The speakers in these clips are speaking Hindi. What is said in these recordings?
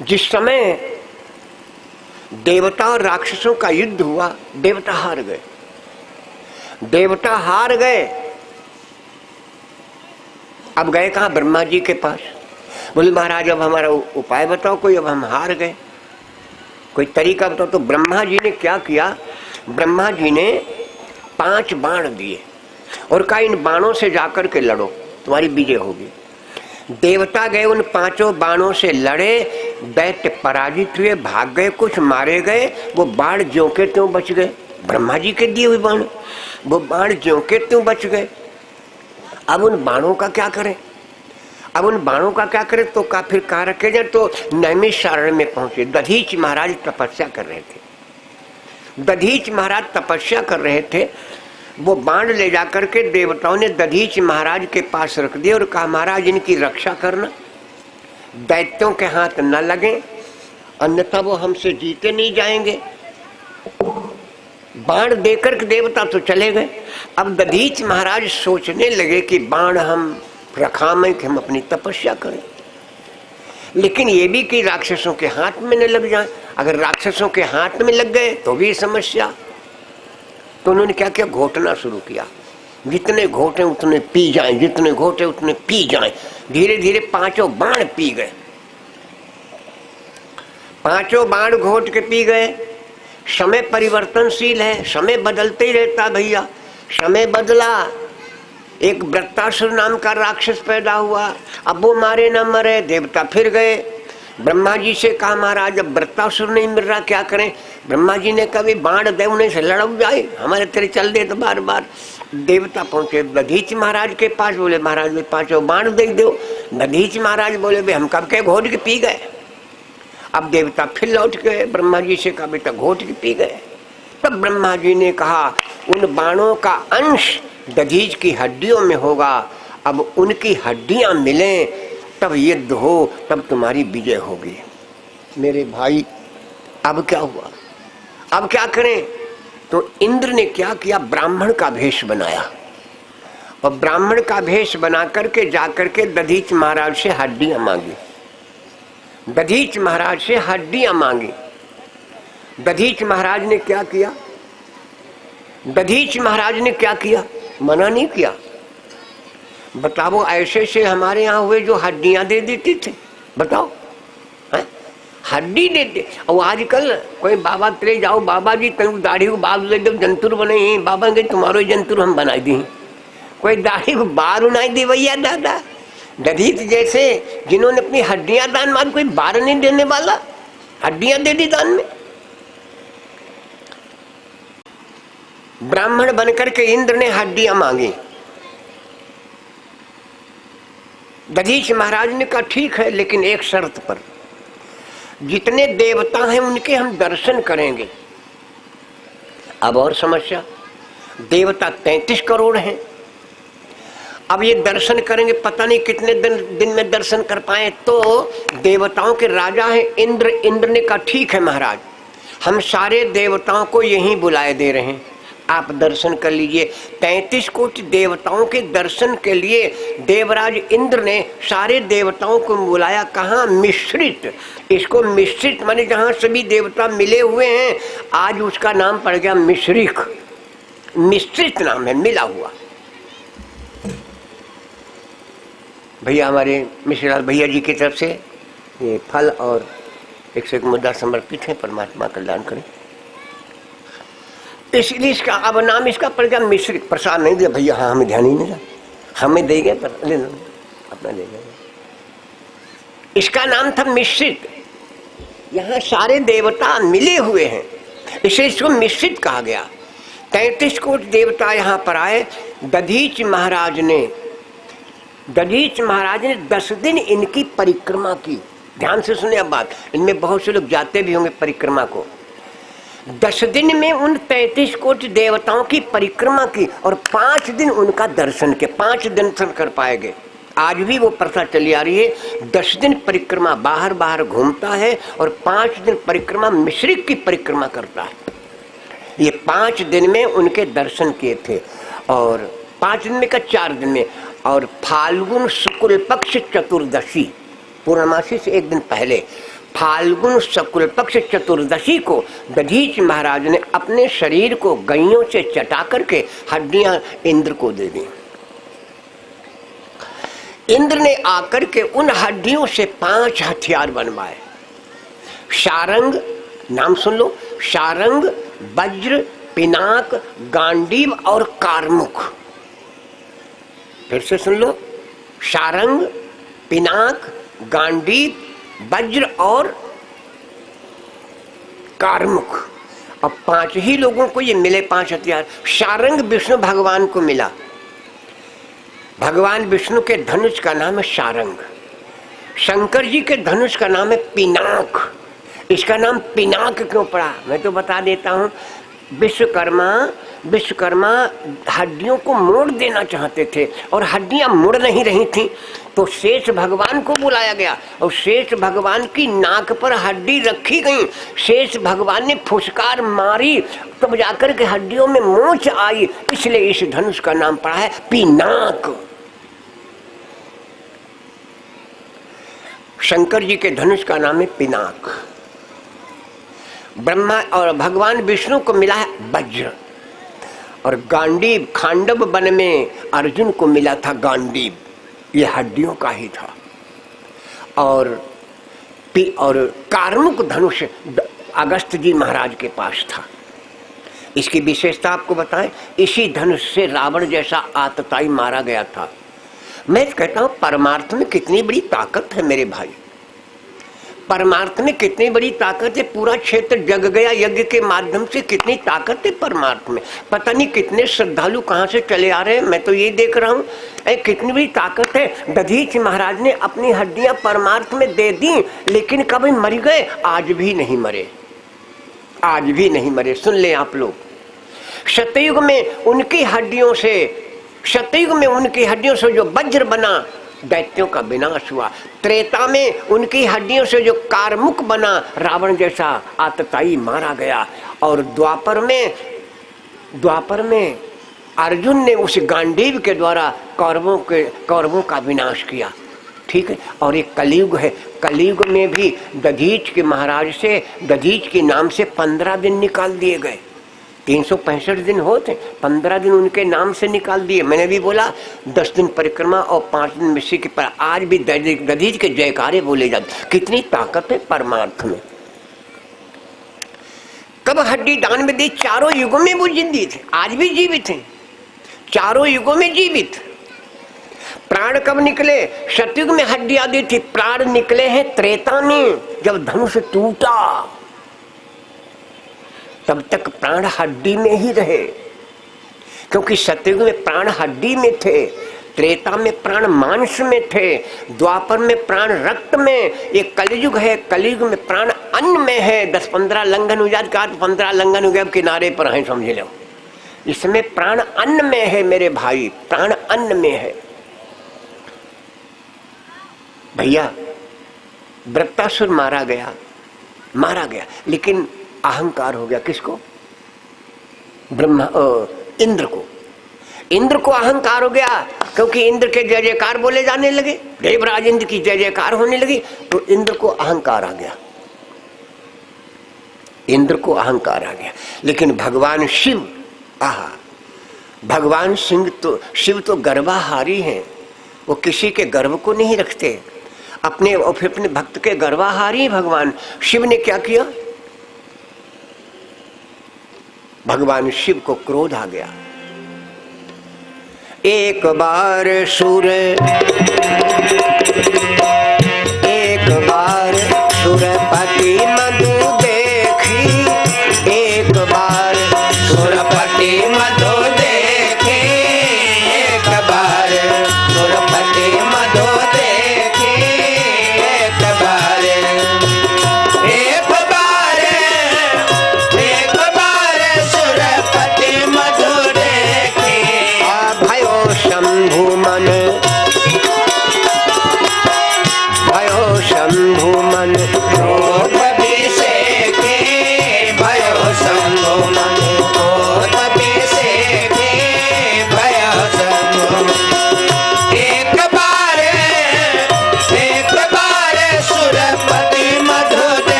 जिस समय देवता और राक्षसों का युद्ध हुआ, देवता हार गए। देवता हार गए, अब गए कहाँ? ब्रह्मा जी के पास। बोले महाराज अब हमारा उपाय बताओ कोई, अब हम हार गए, कोई तरीका बताओ। तो ब्रह्मा जी ने क्या किया? ब्रह्मा जी ने 5 बाण दिए और कहा इन बाणों से जाकर के लड़ो, तुम्हारी विजय होगी। देवता गए, उन 5 बाणों से लड़े, दैत्य पराजित हुए, भाग गए, कुछ मारे गए। वो बाण ज्यों के त्यों बच गए, ब्रह्मा जी के दिए हुए बाण, वो बाण ज्यों के त्यों बच गए। अब उन बाणों का क्या करें? अब उन बाणों का क्या करें? तो का फिर कहाँ रखे जाए? तो नैमिषारण्य में पहुंचे। दधीच महाराज तपस्या कर रहे थे। दधीच महाराज तपस्या कर रहे थे। वो बाण ले जाकर के देवताओं ने दधीच महाराज के पास रख दिए और कहा महाराज इनकी रक्षा करना, दैत्यों के हाथ न लगे, अन्यथा वो हमसे जीते नहीं जाएंगे। बाण देकर के देवता तो चले गए। अब दधीच महाराज सोचने लगे कि बाण हम रखा में कि हम अपनी तपस्या करें, लेकिन ये भी कि राक्षसों के हाथ में न लग जाए। अगर राक्षसों के हाथ में लग गए तो भी समस्या। तो उन्होंने क्या किया? घोटना शुरू किया। जितने घोटे उतने पी जाएं, जितने घोटे उतने पी जाएं। धीरे धीरे 5 बाण पी गए। 5 बाण घोट के पी गए। समय परिवर्तनशील है, समय बदलते ही रहता भैया। समय बदला, एक वृत्तासुर नाम का राक्षस पैदा हुआ। अब वो मारे न मरे, देवता फिर गए। ब्रह्मा जी से कहा महाराज अब वृत्तासुर नहीं मिल रहा, क्या करें? ब्रह्मा जी ने कभी बाण दे उन्हें से लड़ जाए, हमारे तेरे चल दे तो बार बार। देवता पहुंचे दधीच महाराज के पास, बोले महाराज वे 5 बाण दे दो। दधीच महाराज बोले भाई हम कब के घोट के पी गए। अब देवता फिर लौट गए, ब्रह्मा जी से कहा बेटा घोट के पी गए। तब ब्रह्मा जी ने कहा उन बाणों का अंश दधीच की हड्डियों में होगा, अब उनकी हड्डियां मिलें तब युद्ध हो, तब तुम्हारी विजय होगी। मेरे भाई अब क्या हुआ? अब क्या करें? तो इंद्र ने क्या किया? ब्राह्मण का भेष बनाया और ब्राह्मण का भेष बना करके जाकर के दधीच महाराज से हड्डियां मांगी। दधीच महाराज से हड्डियां मांगी। दधीच महाराज ने क्या किया? दधीच महाराज ने क्या किया? मना नहीं किया। बताओ ऐसे से हमारे यहाँ हुए जो हड्डियां दे देते थे, बताओ है? हड्डी देते। और आजकल कोई बाबा तेरे जाओ, बाबा जी तुम दाढ़ी को बाल दे दो, जंतुर बने, बाबा के तुम्हारो जंतुर हम बना दी। कोई दाढ़ी को बार उनाई दे भैया दादा। दधीच जैसे जिन्होंने अपनी हड्डियां दान मार, कोई बार नहीं देने वाला, हड्डियां दे दी दान में। ब्राह्मण बनकर के इंद्र ने हड्डियां मांगी। दधीच महाराज ने कहा ठीक है, लेकिन एक शर्त पर, जितने देवता हैं उनके हम दर्शन करेंगे। अब और समस्या, देवता 33 करोड़ हैं। अब ये दर्शन करेंगे, पता नहीं कितने दिन में दर्शन कर पाए। तो देवताओं के राजा हैं इंद्र। इंद्र ने कहा ठीक है महाराज, हम सारे देवताओं को यहीं बुलाए दे रहे हैं, आप दर्शन कर लीजिए। 33 कोटि देवताओं के दर्शन के लिए देवराज इंद्र ने सारे देवताओं को बुलाया। कहाँ? मिश्रित। इसको मिश्रित माने जहाँ सभी देवता मिले हुए हैं, आज उसका नाम पड़ गया मिश्रिक। मिश्रित नाम है, मिला हुआ। भैया हमारे मिश्रलाल भैया जी की तरफ से ये फल और 101 मुद्दा समर्पित है, परमात्मा कल्याण करें। इसलिए इसका अब नाम इसका पड़ गया मिश्रित। प्रसाद नहीं दिया भैया, हाँ हमें ध्यान ही नहीं था, हमें दे गए पर ले लो अपना ले गए। इसका नाम था मिश्रित। यहाँ सारे देवता मिले हुए हैं, इसे इसको मिश्रित कहा गया। 33 कोटि देवता यहाँ पर आए। दधीच महाराज ने 10 दिन इनकी परिक्रमा की। ध्यान से सुने अब बात, इनमें बहुत से लोग जाते भी होंगे परिक्रमा को। 10 दिन में उन 33 कोटि देवताओं की परिक्रमा की और 5 दिन उनका दर्शन के 5 दिन दर्शन कर पाएंगे। आज भी वो प्रथा चली आ रही है। 10 दिन परिक्रमा बाहर बाहर घूमता है और 5 दिन परिक्रमा मिश्रिक की परिक्रमा करता है। ये 5 दिन में उनके दर्शन किए थे और 5 दिन में का 4 दिन में। और फाल्गुन शुक्ल पक्ष चतुर्दशी, पूर्णमासी से एक दिन पहले फाल्गुन शुक्ल पक्ष चतुर्दशी को दधीच महाराज ने अपने शरीर को गइयों से चटा करके हड्डियां इंद्र को दे दी। इंद्र ने आकर के उन हड्डियों से 5 हथियार बनवाए। शारंग, नाम सुन लो, शारंग, वज्र, पिनाक, गांडीव और कारमुख। फिर से सुन लो, शारंग, पिनाक, गांडीव, वज्र और कारमुख। अब 5 ही लोगों को ये मिले 5 हथियार। शारंग विष्णु भगवान को मिला। भगवान विष्णु के धनुष का नाम है शारंग। शंकर जी के धनुष का नाम है पिनाक। इसका नाम पिनाक क्यों पड़ा मैं तो बता देता हूँ। विश्वकर्मा हड्डियों को मोड़ देना चाहते थे और हड्डियां मुड़ नहीं रही थी, तो शेष भगवान को बुलाया गया और शेष भगवान की नाक पर हड्डी रखी गई। शेष भगवान ने फुसकार मारी तब जाकर के हड्डियों में मोच आई, इसलिए इस धनुष का नाम पड़ा है पिनाक। शंकर जी के धनुष का नाम है पिनाक। ब्रह्मा और भगवान विष्णु को मिला है वज्र और गांडीव। खांडव वन में अर्जुन को मिला था गांडीव, ये हड्डियों का ही था। और कारमुक धनुष अगस्त जी महाराज के पास था। इसकी विशेषता आपको बताएं, इसी धनुष से रावण जैसा आतताई मारा गया था। मैं कहता हूं परमार्थ में कितनी बड़ी ताकत है मेरे भाई, परमार्थ में कितनी बड़ी ताकत है। पूरा क्षेत्र जग गया यज्ञ के माध्यम से, कितनी ताकत है परमार्थ में। पता नहीं कितने श्रद्धालु कहाँ से चले आ रहे हैं, मैं तो ये देख रहा हूँ कितनी बड़ी ताकत है। दधीच महाराज ने अपनी हड्डियां परमार्थ में दे दी, लेकिन कभी मर गए, आज भी नहीं मरे, आज भी नहीं मरे। सुन ले आप लोग, सतयुग में उनकी हड्डियों से जो वज्र बना, दैत्यों का विनाश हुआ। त्रेता में उनकी हड्डियों से जो कारमुक बना, रावण जैसा आतताई मारा गया। और द्वापर में अर्जुन ने उस गांडीव के द्वारा कौरवों का विनाश किया। ठीक है। और एक कलयुग है, कलयुग में भी दधीच के महाराज से, दधीच के नाम से 15 दिन निकाल दिए गए। 365 दिन होते, 15 दिन उनके नाम से निकाल दिए। मैंने भी बोला 10 दिन परिक्रमा और 5 दिन मिश्री के पर आज भी दधीच के जयकारे बोले जाते। कितनी ताकत है परमार्थ में। कब हड्डी दान में दी? चारों युगों में वो जिंदी थे, आज भी जीवित हैं, चारों युगों में जीवित। प्राण कब निकले? सतयुग में हड्डियां दी थी, प्राण निकले हैं त्रेता में, जब धनुष टूटा तब तक प्राण हड्डी में ही रहे, क्योंकि सतयुग में प्राण हड्डी में थे, त्रेता में प्राण मांस में थे, द्वापर में प्राण रक्त में, ये कलयुग है, कलयुग में प्राण अन्न में है। 10-15 लंघन हो जाए, 15 लंघन हो गए, अब किनारे पर हैं, समझ लो। इसमें प्राण अन्न में है मेरे भाई, प्राण अन्न में है। भैया वृत्तासुर मारा गया, लेकिन अहंकार हो गया। किसको? इंद्र को अहंकार हो गया, क्योंकि इंद्र के जय जयकार बोले जाने लगे, देवराज इंद्र की जय जयकार होने लगी, तो इंद्र को अहंकार आ गया, इंद्र को अहंकार आ गया। लेकिन भगवान शिव, भगवान शिव तो गर्वाहारी हैं, वो किसी के गर्व को नहीं रखते, अपने भक्त के गर्वाहारी। भगवान शिव ने क्या किया? भगवान शिव को क्रोध आ गया। एक बार सुरपति मधु देखी, एक बार सुरपति मधु देखी, एक बार सुरपति मधु देखी, एक बार सुरपति मधु देखी। भयो शंभु मन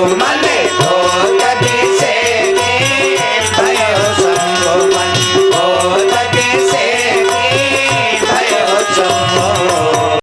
ओम